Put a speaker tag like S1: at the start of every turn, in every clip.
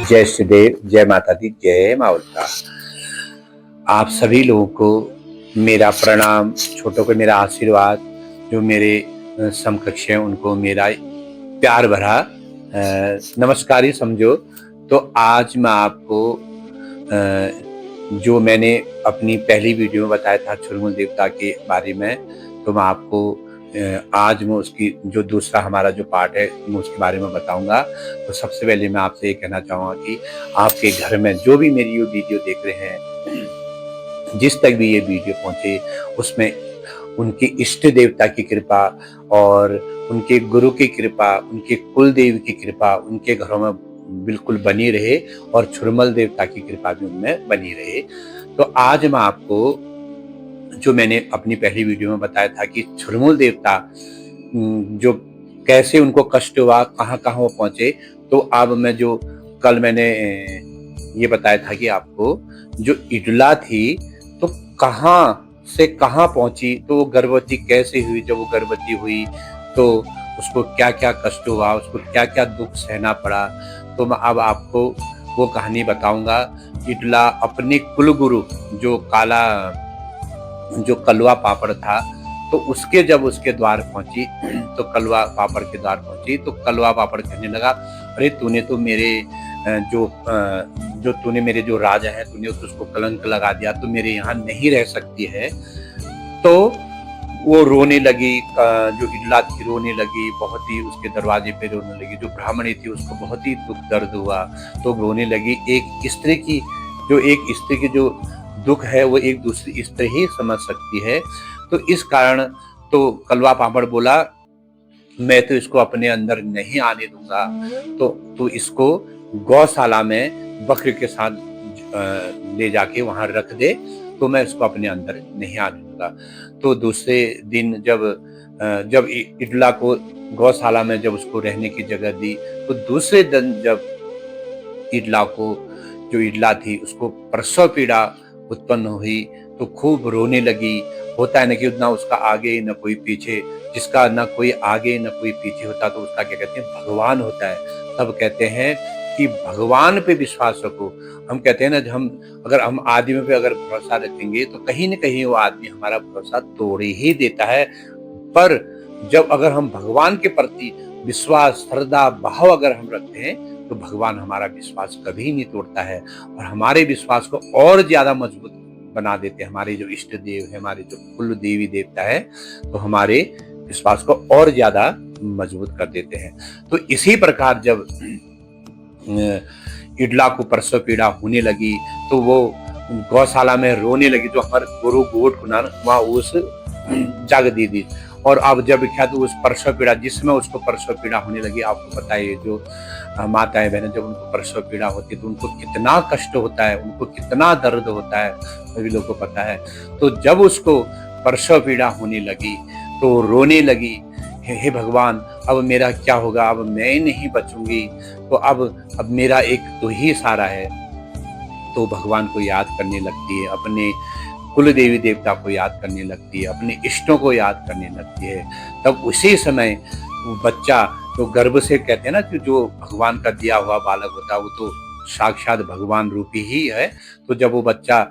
S1: जय श्रीदेव, जय माता दी, जय माँ उल्टा। आप सभी लोगों को मेरा प्रणाम, छोटों को मेरा आशीर्वाद, जो मेरे समकक्ष हैं उनको मेरा प्यार भरा नमस्कार ही समझो। तो आज मैं आपको जो मैंने अपनी पहली वीडियो में बताया था छुरमुल देवता के बारे में, तो मैं आपको आज मैं उसकी जो दूसरा हमारा जो पार्ट है मैं उसके बारे में बताऊंगा। तो सबसे पहले मैं आपसे ये कहना चाहूँगा कि आपके घर में जो भी मेरी ये वीडियो देख रहे हैं, जिस तक भी ये वीडियो पहुंचे, उसमें उनके इष्ट देवता की कृपा और उनके गुरु की कृपा, उनके कुल देव की कृपा उनके घरों में बिल्कुल बनी रहे और छुरमुल देवता की कृपा भी उनमें बनी रहे। तो आज मैं आपको जो मैंने अपनी पहली वीडियो में बताया था कि छुरमुल देवता जो कैसे उनको कष्ट हुआ, कहाँ कहाँ वो पहुंचे, तो अब मैं जो कल मैंने ये बताया था कि आपको जो इडला थी तो कहाँ से कहाँ पहुंची, तो वो गर्भवती कैसे हुई, जब वो गर्भवती हुई तो उसको क्या क्या कष्ट हुआ, उसको क्या क्या दुख सहना पड़ा। तो मैं अब आपको वो कहानी बताऊंगा। इडला अपने कुलगुरु जो कलवा पापड़ था, तो उसके जब उसके द्वार पहुंची तो कलवा पापड़ के द्वार पहुंची तो कलवा पापड़ कहने लगा, अरे तूने तो मेरे तूने मेरे जो राजा है तूने उसको कलंक लगा दिया, तो मेरे यहाँ नहीं रह सकती है। तो वो रोने लगी, जो इडला थी रोने लगी, बहुत ही उसके दरवाजे पे रोने लगी। जो ब्राह्मणी थी उसको बहुत ही दुख दर्द हुआ तो रोने लगी। एक स्त्री की जो दुख है वो एक दूसरी स्त्री ही समझ सकती है। तो इस कारण तो कलवा पापड़ बोला, मैं तो इसको अपने अंदर नहीं आने दूंगा, तो इसको गौशाला में बकरी के साथ ले जाके वहां रख दे, तो मैं इसको अपने अंदर नहीं आने दूंगा। तो दूसरे दिन जब इडला को गौशाला में जब उसको रहने की जगह दी, तो दूसरे दिन जब इडला थी उसको प्रसव पीड़ा उत्पन्न हुई तो खूब रोने लगी। होता है ना कि ना उसका आगे न कोई पीछे, जिसका ना कोई आगे न कोई पीछे होता तो उसका क्या कहते हैं, भगवान होता है। सब कहते हैं कि भगवान पे विश्वास रखो। हम कहते हैं ना, अगर हम आदमी पे अगर भरोसा रखेंगे तो कहीं न कहीं वो आदमी हमारा भरोसा तोड़ ही देता है। पर जब अगर हम भगवान के प्रति विश्वास, श्रद्धा, भाव अगर हम रखते हैं तो भगवान हमारा विश्वास कभी नहीं तोड़ता है और हमारे विश्वास को और ज्यादा मजबूत बना देते हैं। हमारे जो इष्ट देव है, हमारे जो कुल देवी देवता है, तो हमारे विश्वास को और ज्यादा मजबूत कर देते हैं। तो इसी प्रकार जब इडला को प्रसव पीड़ा होने लगी तो वो गौशाला में रोने लगी। जो हमारे गुरु गोट कुनान वहाँ उस जग दी थी। और अब जब क्या तो उस प्रसव पीड़ा, जिसमें उसको प्रसव पीड़ा होने लगी, आपको पता है जो माताएं बहनें जब उनको प्रसव पीड़ा होती है तो उनको कितना कष्ट होता है, उनको कितना दर्द होता है, सभी लोगों को पता है। तो जब उसको प्रसव पीड़ा होने लगी तो रोने लगी, हे भगवान अब मेरा क्या होगा, अब मैं नहीं बचूंगी, तो अब मेरा एक तो ही सहारा है। तो भगवान को याद करने लगती है, अपने कुल देवी देवता को याद करने लगती है, अपने इष्टों को याद करने लगती है। तब उसी समय वो बच्चा तो गर्भ से, कहते हैं ना कि जो भगवान का दिया हुआ बालक होता है वो तो साक्षात भगवान रूपी ही है। तो जब वो बच्चा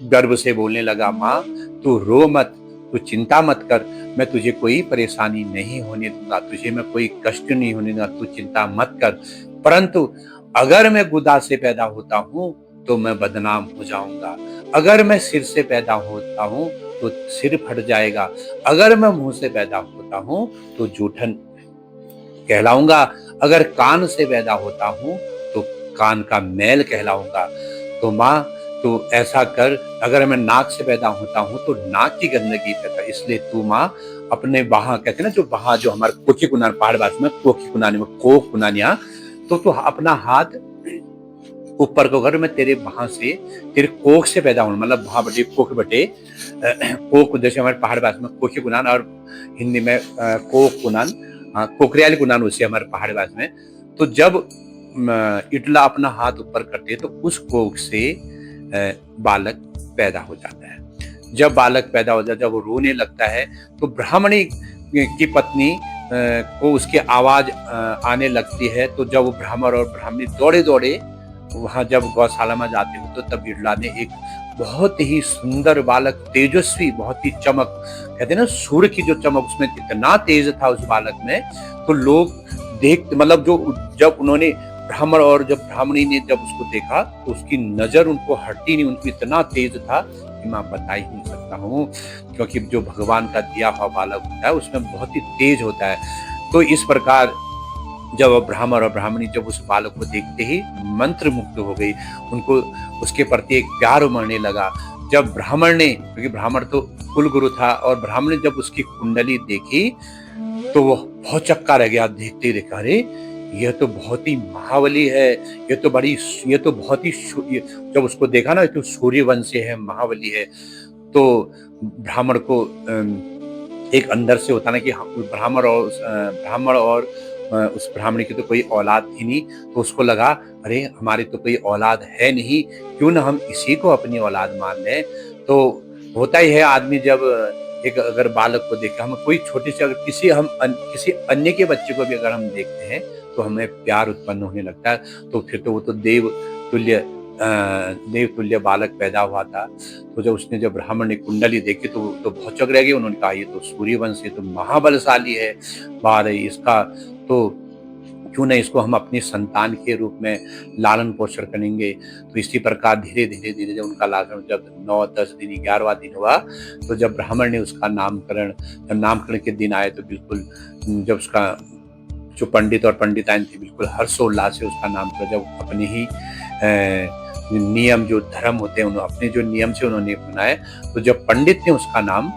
S1: गर्भ से बोलने लगा, माँ तू रो मत, तू चिंता मत कर, मैं तुझे कोई परेशानी नहीं होने दूंगा, तुझे मैं कोई कष्ट नहीं होने दूंगा, तू चिंता मत कर। परंतु अगर मैं गुदा से पैदा होता हूँ तो मैं बदनाम हो जाऊंगा, अगर मैं सिर से पैदा होता हूँ तो सिर फट जाएगा, अगर मैं मुंह से पैदा होता हूँ तो जूठन कहलाऊंगा, अगर कान से पैदा होता हूँ तो कान का मैल कहलाऊंगा। तो माँ तो ऐसा कर, अगर मैं नाक से पैदा होता हूँ तो नाक की गंदगी पैदा, इसलिए तू माँ अपने बहा, कहते हैं ना जो बहा, जो हमारे कोखी कुनान पहाड़ भाषा में कोखी कुनानी में कोख कुनानिया, तो तू अपना हाथ ऊपर को कर, मैं तेरे बहा से, तेरे कोख से पैदा हूँ, मतलब बहा बटे कोख बटे कोख, जैसे हमारे पहाड़ भाषा में कोखी कुनान और हिंदी में कोख कुनान, कोकरियाली कुनान उसे हमारे पहाड़ भाषा में। तो जब इडला अपना हाथ ऊपर करते तो उस कोख से बालक पैदा हो जाता है। जब बालक पैदा हो जाता है, जब वो रोने लगता है तो ब्राह्मणी की पत्नी को उसकी आवाज आने लगती है। तो जब वो ब्राह्मण और ब्राह्मणी दौड़े दौड़े वहाँ जब गौशाला में जाते हो तो तब बिरला ने एक बहुत ही सुंदर बालक, तेजस्वी, बहुत ही चमक, कहते हैं ना सूर्य की जो चमक उसमें इतना तेज था उस बालक में, तो लोग देख मतलब जो जब उन्होंने ब्राह्मण और जब ब्राह्मणी ने जब उसको देखा तो उसकी नजर उनको हटती नहीं, उनको इतना तेज था कि मैं बता ही नहीं सकता हूँ, क्योंकि जो भगवान का दिया हुआ बालक होता है उसमें बहुत ही तेज होता है। तो इस प्रकार जब ब्राह्मण और ब्राह्मणी जब उस बालक को देखते ही मंत्र मुग्ध हो गई, उनको उसके प्रति एक प्यार उमड़ने लगा। जब ब्राह्मण ने, क्योंकि ब्राह्मण तो कुल गुरु था, और ब्राह्मण ने जब उसकी कुंडली देखी तो वो बहुत चक्का रह गया, देखते ही देखा, अरे यह तो बहुत ही महाबली है, ये तो बहुत ही जब उसको देखा ना, ये तो सूर्यवंशी है, महाबली है। तो ब्राह्मण को एक अंदर से होता ना कि ब्राह्मण और उस ब्राह्मणी की तो कोई औलाद थी नहीं, तो उसको लगा अरे हमारी तो कोई औलाद है नहीं, क्यों ना हम इसी को अपनी औलाद मान लें। तो होता ही है, आदमी जब एक अगर बालक को देखे, हम कोई छोटी सी अगर किसी अन्य के बच्चे को भी अगर हम देखते हैं तो हमें प्यार उत्पन्न होने लगता है। तो फिर तो वो तो देव तुल्य बालक पैदा हुआ था। तो जब ब्राह्मण ने कुंडली देखी तो भौचक रह गए। उन्होंने कहा ये तो सूर्यवंश, ये तो महाबलशाली है, बार इसका तो क्यों नहीं इसको हम अपनी संतान के रूप में लालन पोषण करेंगे। तो इसी प्रकार धीरे धीरे धीरे जब उनका लालन जब 9-10 दिन 11वां दिन हुआ, तो जब ब्राह्मण ने उसका जब नामकरण के दिन आए तो बिल्कुल जब उसका जो पंडित और पंडिताएं थी बिल्कुल हर्षोल्लास से उसका नामकरण, जब अपने ही नियम जो धर्म होते हैं अपने जो नियम से उन्होंने अपनाए, तो जब पंडित ने उसका नाम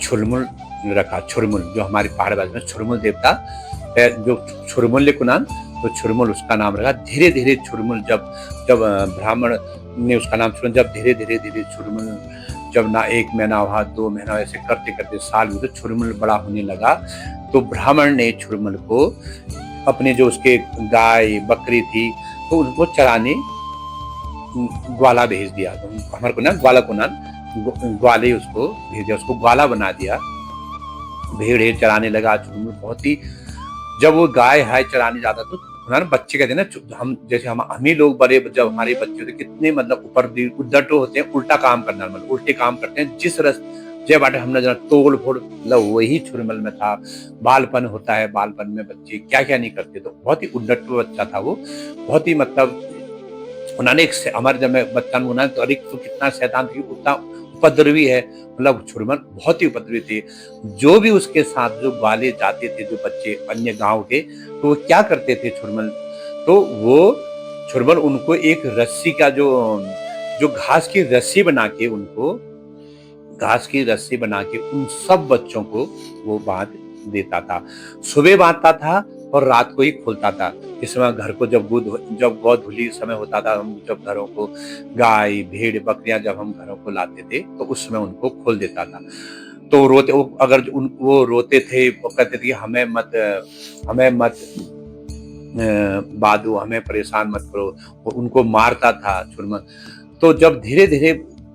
S1: छुरमुल रखा, छुरमुल जो हमारे पहाड़ भाषा में छुरमुल देवता जो छुरमुल्य कुनान, तो छुरमुल उसका नाम रखा। धीरे धीरे छुरमुल जब जब ब्राह्मण ने उसका नाम सुना, जब धीरे धीरे धीरे छुरमुल जब ना 1 महीना हुआ, 2 महीना, ऐसे करते करते साल हुए तो छुरमुल बड़ा होने लगा। तो ब्राह्मण ने छुरमुल को अपने जो उसके गाय बकरी थी तो उनको चराने ग्वाला भेज दिया। तो हमारे को ना ग्वाला कुनान ग्वाले उसको भेज दिया, उसको ग्वाला बना दिया। भेड़ चराने लगा छुरमुल, बहुत ही जब वो गाय है चराने जाता तो हमारे बच्चे कहते हैं ना, हम जैसे हम ही लोग बड़े जब हमारे बच्चे होते कितने मतलब ऊपर उद्धट होते हैं, उल्टा काम करना, मतलब उल्टे काम करते हैं। जिस रस जब बाटे हमने जरा तोड़ फोड़, मतलब वही छुरमल में था। बालपन होता है, बालपन में बच्चे क्या क्या नहीं करते। तो बहुत ही उद्धट बच्चा था वो, बहुत ही मतलब उन्होंने एक हमारे जब मैं बच्चा उन्होंने तो अधिक तो कितना शैतान थी, उतना उपद्रवी है, मतलब छुरमल बहुत ही उपद्रवी थे। जो भी उसके साथ जो ग्वाले जाते थे, जो बच्चे अन्य गांव के, तो वो क्या करते थे छुरमल, तो वो छुरमल उनको एक रस्सी का जो घास की रस्सी बना के उन सब बच्चों को वो बांध देता था। सुबह बांधता था और रात को ही खोलता था। इस समय घर को जब गौधुली समय होता था, हम जब घरों को गाय भेड़ बकरियां जब हम घरों को लाते थे तो उस समय उनको खोल देता था। तो वो रोते थे, वो कहते थे कि हमें मत बांधो, हमें परेशान मत करो। वो उनको मारता था छुरमल। तो जब धीरे धीरे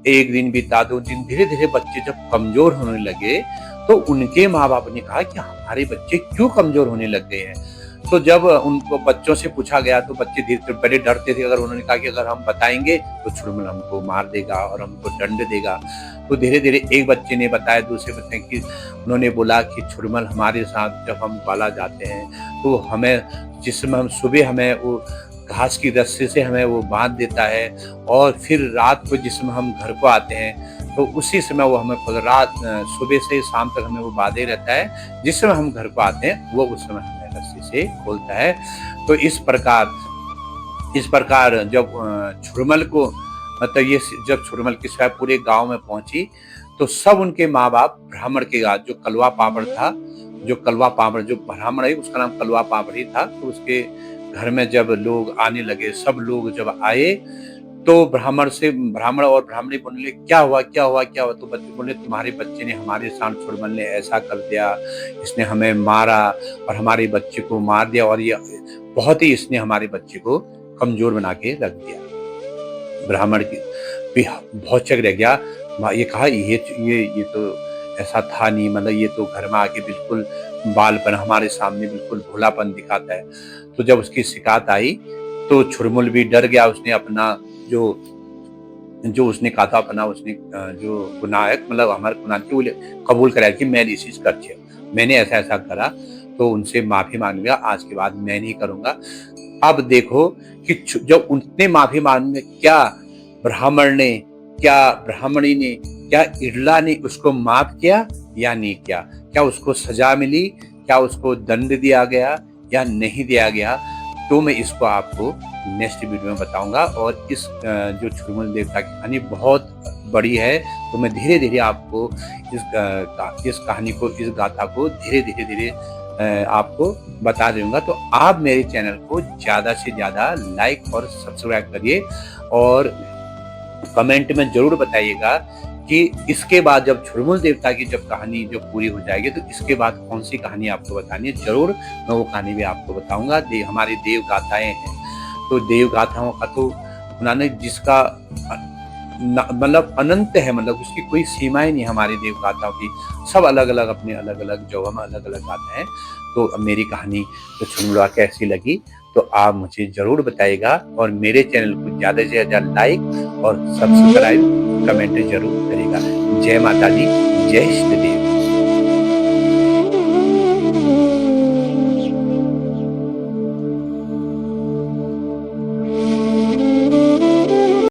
S1: एक दिन बीता, 2 दिन, धीरे धीरे बच्चे जब कमजोर होने लगे तो उनके माँ बाप ने कहा कि हमारे बच्चे क्यों कमजोर होने लग गए हैं। तो जब उनको बच्चों से पूछा गया तो बच्चे धीरे पहले डरते थे, अगर उन्होंने कहा कि अगर हम बताएंगे तो छुरमुल हमको मार देगा और हमको दंड देगा। तो धीरे धीरे एक बच्चे ने बताया, दूसरे बच्चे की उन्होंने बोला कि छुरमुल हमारे साथ जब हम ग्वाला जाते हैं तो हमें जिसमें हम सुबह हमें वो घास की रस्सी से हमें वो बांध देता है, और फिर रात को जिसमें हम घर को आते हैं तो उसी समय वो हमें सुबह से शाम तक हमें वो बांधे रहता है। जिस समय हम घर को आते हैं वो उस समय हमें रस्सी से खोलता है। तो इस प्रकार जब छुरमल को मतलब ये जब छुरमल की सेवा पूरे गांव में पहुंची तो सब उनके माँ बाप ब्राह्मण के गाँव जो कलवा पापड़ जो ब्राह्मण है उसका नाम कलवा पापड़ ही था, तो उसके घर में जब लोग आने लगे, सब लोग जब आए तो ब्राह्मण और ब्राह्मणी बोले क्या हुआ। तो बच्चे बोले तुम्हारे बच्चे ने, हमारे साथ छुरमल ने ऐसा कर दिया, इसने हमें मारा और हमारे बच्चे को मार दिया, और ये बहुत ही इसने हमारे बच्चे को कमजोर बना के रख दिया। ब्राह्मण की बहुत चक रह गया। ये कहा ये तो ऐसा था नहीं, मतलब ये तो घर में आके बिल्कुल बालपन हमारे सामने बिल्कुल भोलापन दिखाता है। तो जब उसकी शिकायत आई तो छुरमुल भी डर गया, उसने अपना जो जो उसने कहा था अपना उसने जो गुनाह है मतलब हमारे गुनाह की वो कबूल कराया कि मैं इस चीज कर मैंने ऐसा ऐसा करा, तो उनसे माफी मांग लिया, आज के बाद मैं नहीं करूंगा। अब देखो कि जब उनने माफी मांगी, क्या ब्राह्मण ने, क्या ब्राह्मणी ने, क्या इरला ने उसको माफ किया या नहीं किया? क्या उसको सजा मिली? क्या उसको दंड दिया गया या नहीं दिया गया? तो मैं इसको आपको नेक्स्ट वीडियो में बताऊंगा। और इस जो छुरमुल देवता की कहानी बहुत बड़ी है, तो मैं धीरे धीरे आपको इस कहानी को, इस गाथा को धीरे धीरे आपको बता दूंगा। तो आप मेरे चैनल को ज्यादा से ज्यादा लाइक और सब्सक्राइब करिए, और कमेंट में जरूर बताइएगा कि इसके बाद जब छुरमुल देवता की जब कहानी जब पूरी हो जाएगी तो इसके बाद कौन सी कहानी आपको बतानी है, जरूर मैं वो कहानी भी आपको बताऊंगा। हमारी देव गाथाएं हैं, तो देव गाथाओं का तो उन्होंने जिसका मतलब अनंत है, मतलब उसकी कोई सीमाएं नहीं हमारी देव गाथाओं की, सब अलग अलग अपने अलग अलग जगह में अलग अलग गाते हैं। तो अब मेरी कहानी तो छुरमुला कैसी लगी तो आप मुझे जरूर बताइएगा, और मेरे चैनल को ज्यादा से ज्यादा लाइक और सब्सक्राइब कमेंट जरूर करेगा। जय माता दी, जय श्री देव।